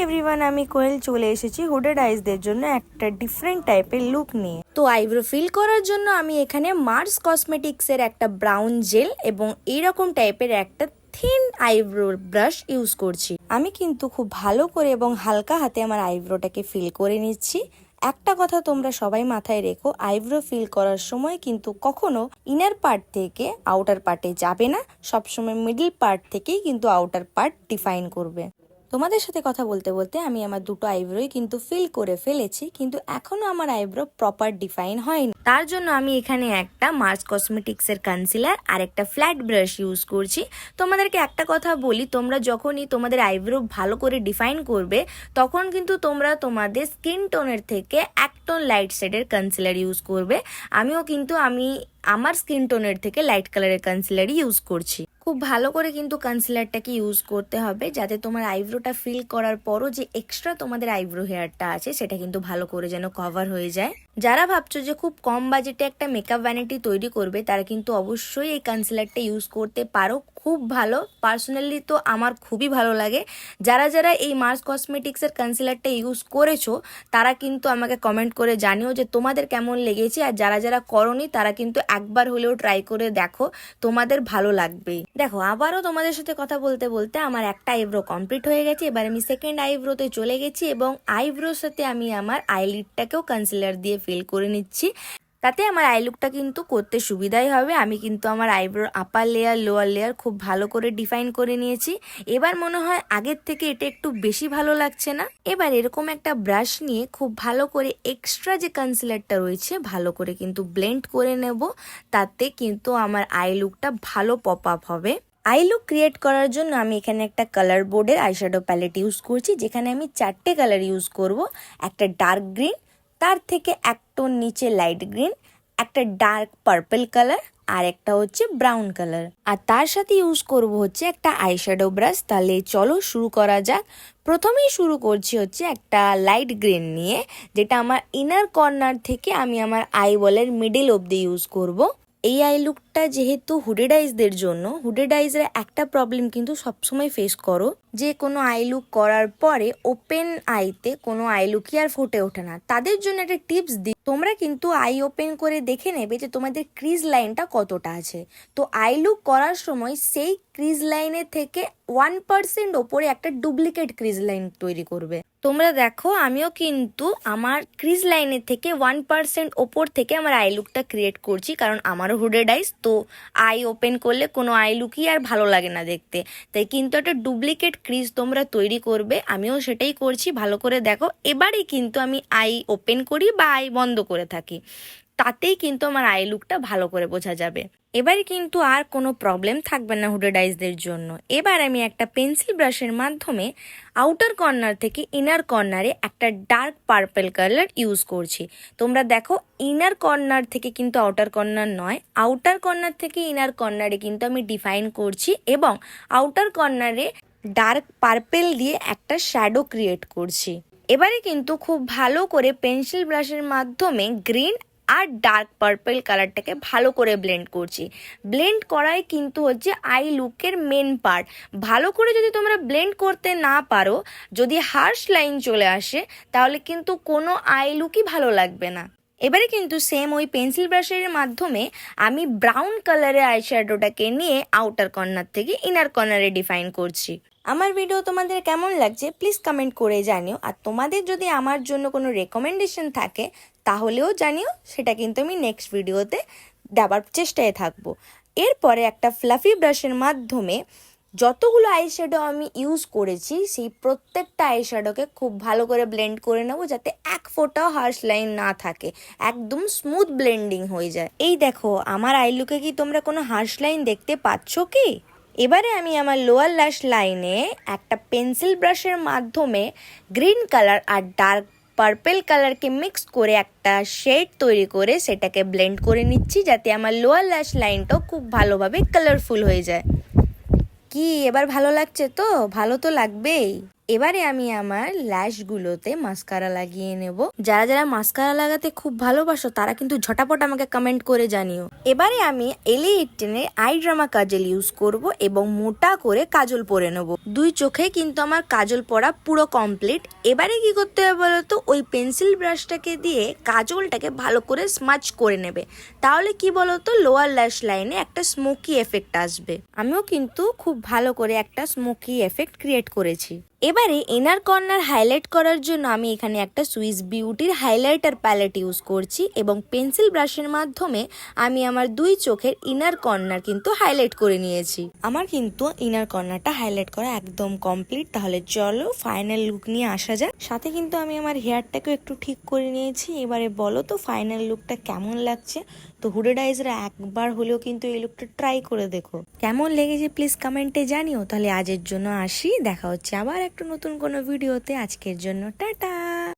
Everyone, আমি কোয়েল চলে এসেছি হুডেড আইসদের জন্য একটা ডিফারেন্ট টাইপের লুক নিয়ে। তো আইব্রো ফিল করার জন্য আমি এখানে মার্স কসমেটিক্সের একটা ব্রাউন জেল এবং এইরকম টাইপের একটা থিন আইব্রো ব্রাশ ইউজ করছি। আমি কিন্তু খুব ভালো করে এবং হালকা হাতে আমার আইব্রোটাকে ফিল করে নিচ্ছি। একটা কথা তোমরা সবাই মাথায় রেখো, আইব্রো ফিল করার সময় কিন্তু কখনো ইনার পার্ট থেকে আউটার পার্টে যাবে না, সবসময় মিডল পার্ট থেকেই কিন্তু আউটার পার্ট ডিফাইন করবে। তোমাদের সাথে কথা বলতে বলতে আমি আমার দুটো আইব্রোই কিন্তু ফিল করে ফেলেছি, কিন্তু এখনো আমার আইব্রো প্রপার ডিফাইন হয়নি। তার জন্য আমি এখানে একটা মার্স কসমেটিক্সের কনসিলার আর একটা ফ্ল্যাট ব্রাশ ইউজ করছি। তোমাদেরকে একটা কথা বলি, তোমরা যখনই তোমাদের আইব্রো ভালো করে ডিফাইন করবে তখন কিন্তু তোমরা তোমাদের স্কিন টোনের থেকে এক টোন লাইট শেডের কনসিলার ইউজ করবে। আমিও কিন্তু আমার স্কিন টোনের থেকে লাইট কালারের কনসিলারই ইউজ করছি। খুব ভালো করে কিন্তু কনসিলারটাকে ইউজ করতে হবে যাতে তোমার আইব্রোটা ফিল করার পরও যে এক্সট্রা তোমাদের আইব্রো হেয়ারটা আছে সেটা কিন্তু ভালো করে যেন কভার হয়ে যায়। যারা ভাবছো যে খুব কম বাজেটে একটা মেকআপ ভ্যানিটি তৈরি করবে তারা কিন্তু অবশ্যই এই কনসিলারটা ইউজ করতে পারো, খুব ভালো। পার্সোনালি তো আমার খুবই ভালো লাগে। যারা যারা এই মার্স কসমেটিক্সের কনসিলারটা ইউজ করেছো তারা কিন্তু আমাকে কমেন্ট করে জানিও যে তোমাদের কেমন লেগেছে, আর যারা যারা করোনি তারা কিন্তু একবার হলেও ট্রাই করে দেখো, তোমাদের ভালো লাগবেই। দেখো, আবারও তোমাদের সাথে কথা বলতে বলতে আমার একটা আইব্রো কমপ্লিট হয়ে গেছে। এবার আমি সেকেন্ড আইব্রোতে চলে গেছি এবং আইব্রোর সাথে আমি আমার আইলিডটাকেও কনসিলার দিয়ে ফিল করে নিচ্ছি। তাতে আমার আই লুকটা কিন্তু করতে সুবিধাই হবে। আমি কিন্তু আমার আইব্রোর আপার লেয়ার লোয়ার লেয়ার খুব ভালো করে ডিফাইন করে নিয়েছি। এবার মনে হয় আগের থেকে এটা একটু বেশি ভালো লাগছে না। এবার এরকম একটা ব্রাশ নিয়ে খুব ভালো করে এক্সট্রা যে কনসিলারটা রয়েছে ভালো করে কিন্তু ব্লেন্ড করে নেব। তাতে কিন্তু আমার আই লুকটা ভালো পপ আপ হবে। আই লুক ক্রিয়েট করার জন্য আমি এখানে একটা কালার বোর্ডের আইশ্যাডো প্যালেট ইউজ করছি, যেখানে আমি 4টে কালার ইউজ করব। একটা ডার্ক গ্রিন, তার থেকে এক টোন নিচে লাইট গ্রিন, একটা ডার্ক পার্পল কালার, আর একটা হচ্ছে ব্রাউন কালার। আর তার সাথে ইউজ করব হচ্ছে একটা আইশ্যাডো ব্রাশ। তাহলে চলো শুরু করা যাক। প্রথমেই শুরু করছি হচ্ছে একটা লাইট গ্রিন নিয়ে, যেটা আমার ইনার কর্নার থেকে আমি আমার আই বলের মিডল অবধি ইউজ করব। এই আই লুকটা যেহেতু হুডেড আইসদের জন্য, হুডেড আইসের একটা প্রবলেম কিন্তু সবসময় ফেস করো, যে কোনো আই লুক করার পরে ওপেন আইতে কোনো আই লুকই আর ফুটে ওঠে না। তাদের জন্য একটা টিপস দিই, তোমরা কিন্তু আই ওপেন করে দেখে নেবে যে তোমাদের ক্রিজ লাইনটা কতটা আছে। তো আই লুক করার সময় সেই ক্রিজ লাইনের থেকে 1% ওপরে একটা ডুপ্লিকেট ক্রিজ লাইন তৈরি করবে। তোমরা দেখো, আমিও কিন্তু আমার ক্রিজ লাইনের থেকে 1% ওপর থেকে আমার আই লুকটা ক্রিয়েট করছি, কারণ আমারও হুডেড আইস। তো আই ওপেন করলে কোনো আই লুকই আর ভালো লাগে না দেখতে, তাই কিন্তু একটা ডুপ্লিকেট ক্রিজ তোমরা তৈরি করবে। আমিও সেটাই করছি, ভালো করে দেখো। এবারে কিন্তু আমি আই ওপেন করি বা আই বন্ধ করে থাকি, তাতেই কিন্তু আমার আই লুকটা ভালো করে বোঝা যাবে। এবারে কিন্তু আর কোনো প্রবলেম থাকবে না হুডেড আইসদের জন্য। এবার আমি একটা পেন্সিল ব্রাশের মাধ্যমে আউটার কর্নার থেকে ইনার কর্নারে একটা ডার্ক পার্পল কালার ইউজ করছি। তোমরা দেখো, ইনার কর্নার থেকে কিন্তু আউটার কর্নার নয়, আউটার কর্নার থেকে ইনার কর্নারে কিন্তু আমি ডিফাইন করছি এবং আউটার কর্নারে ডার্ক পার্পল দিয়ে একটা শ্যাডো ক্রিয়েট করছি। এবারে কিন্তু খুব ভালো করে পেন্সিল ব্রাশের মাধ্যমে গ্রিন আর ডার্ক পার্পল কালারটাকে ভালো করে ব্লেন্ড করছি। ব্লেন্ড করাই কিন্তু হচ্ছে আই লুকের মেন পার্ট। ভালো করে যদি তোমরা ব্লেন্ড করতে না পারো, যদি হার্শ লাইন চলে আসে, তাহলে কিন্তু কোনো আই লুকই ভালো লাগবে না। এবারে কিন্তু সেম ওই পেন্সিল ব্রাশের মাধ্যমে আমি ব্রাউন কালারের আইশ্যাডোটাকে নিয়ে আউটার কর্নার থেকে ইনার কর্নারে ডিফাইন করছি। আমার ভিডিও তোমাদের কেমন লাগছে প্লিজ কমেন্ট করে জানিও। আর তোমাদের যদি আমার জন্য কোনো রেকমেন্ডেশন থাকে তাহলেও জানিও, সেটা কিন্তু আমি নেক্সট ভিডিওতে দেওয়ার চেষ্টায় থাকবো। এরপরে একটা ফ্লাফি ব্রাশের মাধ্যমে যতগুলো আইশ্যাডো আমি ইউজ করেছি সেই প্রত্যেকটা আইশ্যাডোকে খুব ভালো করে ব্লেন্ড করে নেব, যাতে এক ফোঁটাও হার্শ লাইন না থাকে, একদম স্মুথ ব্লেন্ডিং হয়ে যায়। এই দেখো, আমার আই লুকে কি তোমরা কোনো হার্শ লাইন দেখতে পাচ্ছ কি? এবারে আমি আমার লোয়ার ল্যাশ লাইনে একটা পেন্সিল ব্রাশের মাধ্যমে গ্রিন কালার আর ডার্ক পার্পল কালারকে মিক্স করে একটা শেড তৈরি করে সেটাকে ব্লেন্ড করে নিচ্ছি, যাতে আমার লোয়ার ল্যাশ লাইনটাও খুব ভালোভাবে কালারফুল হয়ে যায়। কি এবার ভালো লাগছে তো? ভালো তো লাগবেই। এবারে আমি আমার ল্যাশগুলোতে মাস্কারা লাগিয়ে নেব। যারা যারা মাস্কারা লাগাতে খুব ভালোবাসো তারা কিন্তু ঝটাপট আমাকে কমেন্ট করে জানিও। এবারে আমি LA18 এর আই ড্রামা কাজল ইউজ করব এবং মোটা করে কাজল পরে নেব। দুই চোখে কিন্তু আমার কাজল পরা পুরো কমপ্লিট। এবারে কি করতে হবে বলতো, ওই পেন্সিল ব্রাশটাকে দিয়ে কাজলটাকে ভালো করে স্মাচ করে নেবে। তাহলে কি বলতো, লোয়ার ল্যাশ লাইনে একটা স্মোকি এফেক্ট আসবে। আমিও কিন্তু খুব ভালো করে একটা স্মোকি এফেক্ট ক্রিয়েট করেছি। এবারে ইনার কর্নার হাইলাইট করার জন্য আমি এখানে একটা সুইস বিউটির হাইলাইটার প্যালেট ইউজ করছি এবং পেন্সিল ব্রাশের মাধ্যমে আমি আমার দুই চোখের ইনার কর্নার কিন্তু হাইলাইট করে নিয়েছি। আমার কিন্তু ইনার কর্নারটা হাইলাইট করা একদম কমপ্লিট। তাহলে চলো ফাইনাল লুক নিয়ে আসা যাক। সাথে কিন্তু আমি আমার হেয়ারটাকেও একটু ঠিক করে নিয়েছি। এবারে বলো তো ফাইনাল লুকটা কেমন লাগছে। তো হুডেড আইজরা একবার হলেও কিন্তু এই লুকটা ট্রাই করে দেখো, কেমন লেগেছে প্লিজ কমেন্টে জানিও। তাহলে আজের জন্য আসি, দেখা হচ্ছে আবার একটা নতুন কোনো ভিডিওতে। আজকের জন্য টাটা।